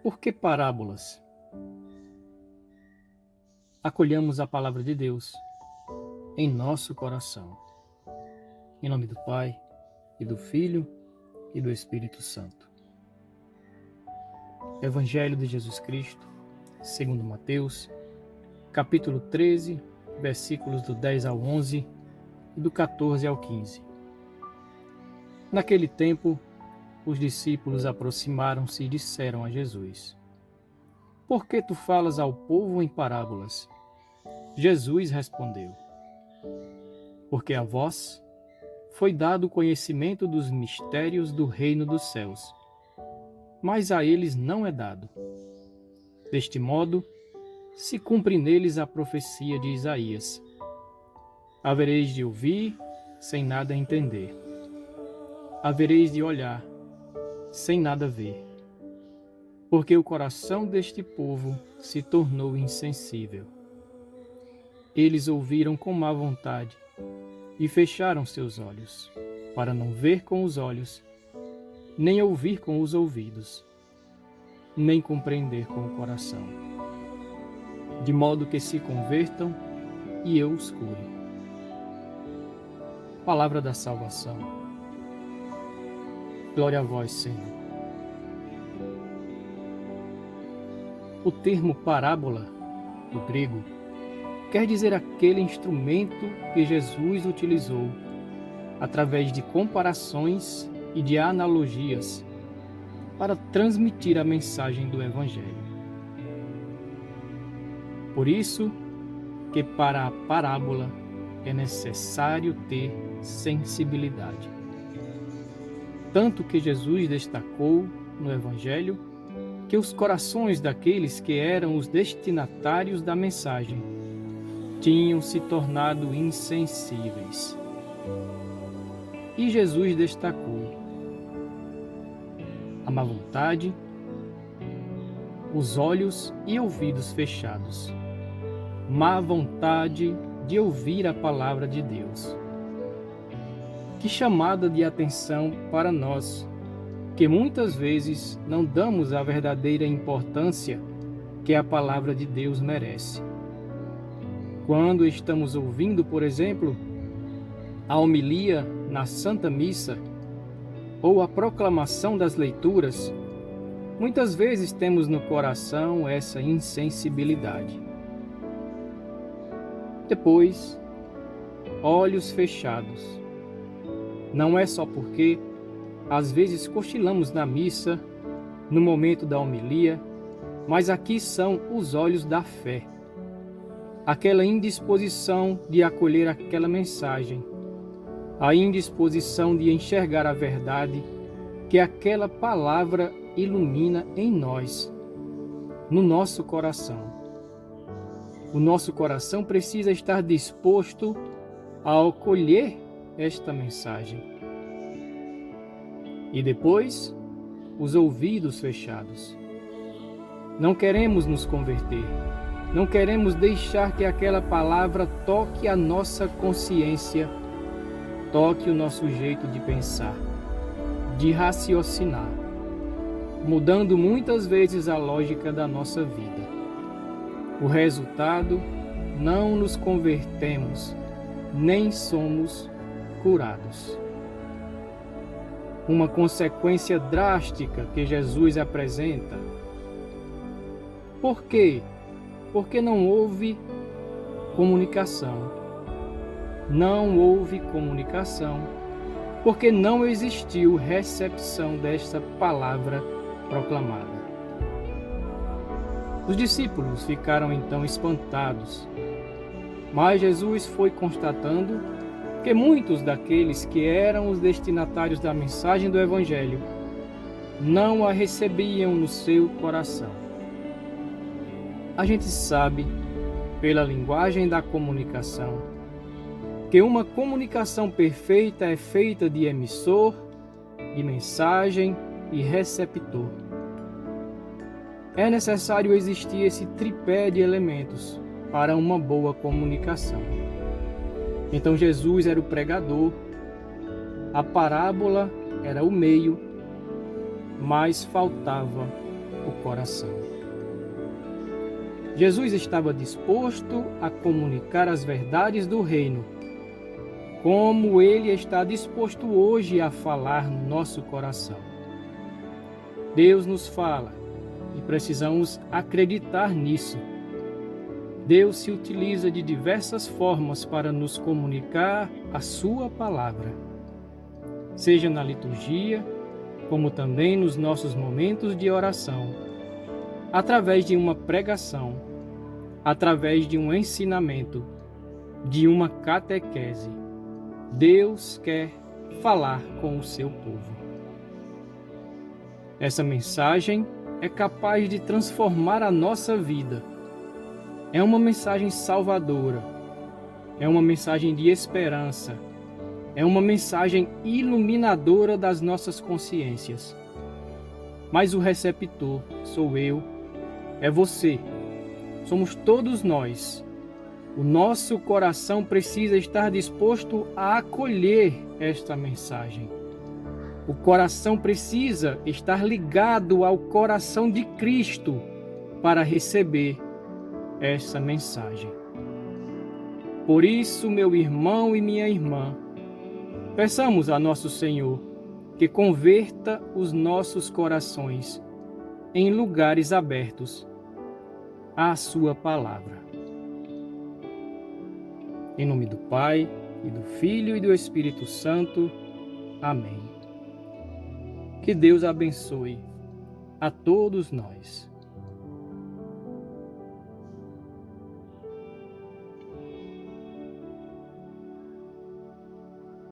Por que parábolas? Acolhamos a palavra de Deus em nosso coração. Em nome do Pai, e do Filho, e do Espírito Santo. Evangelho de Jesus Cristo, segundo Mateus, capítulo 13, versículos do 10 ao 11 e do 14 ao 15. Naquele tempo, os discípulos aproximaram-se e disseram a Jesus: Por que tu falas ao povo em parábolas? Jesus respondeu: Porque a vós foi dado o conhecimento dos mistérios do reino dos céus, mas a eles não é dado. Deste modo, se cumpre neles a profecia de Isaías: Havereis de ouvir, sem nada entender. Havereis de olhar, sem nada ver. Porque o coração deste povo se tornou insensível. Eles ouviram com má vontade e fecharam seus olhos, para não ver com os olhos, nem ouvir com os ouvidos, nem compreender com o coração, de modo que se convertam e eu os cure. Palavra da salvação. Glória a vós, Senhor. O termo parábola, do grego, quer dizer aquele instrumento que Jesus utilizou através de comparações e de analogias para transmitir a mensagem do Evangelho. Por isso que para a parábola é necessário ter sensibilidade. Tanto que Jesus destacou no Evangelho que os corações daqueles que eram os destinatários da mensagem tinham se tornado insensíveis. E Jesus destacou a má vontade, os olhos e ouvidos fechados, má vontade de ouvir a palavra de Deus. Que chamada de atenção para nós, que muitas vezes não damos a verdadeira importância que a palavra de Deus merece. Quando estamos ouvindo, por exemplo, a homilia na Santa Missa ou a proclamação das leituras, muitas vezes temos no coração essa insensibilidade. Depois, olhos fechados. Não é só porque, às vezes, cochilamos na missa, no momento da homilia, mas aqui são os olhos da fé. Aquela indisposição de acolher aquela mensagem, a indisposição de enxergar a verdade que aquela palavra ilumina em nós, no nosso coração. O nosso coração precisa estar disposto a acolher esta mensagem. E depois, os ouvidos fechados. Não queremos nos converter. Não queremos deixar que aquela palavra toque a nossa consciência, toque o nosso jeito de pensar, de raciocinar, mudando muitas vezes a lógica da nossa vida. O resultado, não nos convertemos, nem somos curados. Uma consequência drástica que Jesus apresenta. Por quê? Porque não houve comunicação. Não houve comunicação, porque não existiu recepção desta palavra proclamada. Os discípulos ficaram então espantados, mas Jesus foi constatando que muitos daqueles que eram os destinatários da mensagem do Evangelho não a recebiam no seu coração. A gente sabe, pela linguagem da comunicação, que uma comunicação perfeita é feita de emissor, de mensagem e receptor. É necessário existir esse tripé de elementos para uma boa comunicação. Então Jesus era o pregador, a parábola era o meio, mas faltava o coração. Jesus estava disposto a comunicar as verdades do reino, como Ele está disposto hoje a falar no nosso coração. Deus nos fala e precisamos acreditar nisso. Deus se utiliza de diversas formas para nos comunicar a sua palavra, seja na liturgia, como também nos nossos momentos de oração, através de uma pregação, através de um ensinamento, de uma catequese. Deus quer falar com o seu povo. Essa mensagem é capaz de transformar a nossa vida. É uma mensagem salvadora, é uma mensagem de esperança, é uma mensagem iluminadora das nossas consciências. Mas o receptor sou eu, é você, somos todos nós. O nosso coração precisa estar disposto a acolher esta mensagem. O coração precisa estar ligado ao coração de Cristo para receber essa mensagem. Por isso, meu irmão e minha irmã, peçamos a nosso Senhor que converta os nossos corações em lugares abertos à sua palavra. Em nome do Pai, e do Filho e do Espírito Santo. Amém. Que Deus abençoe a todos nós.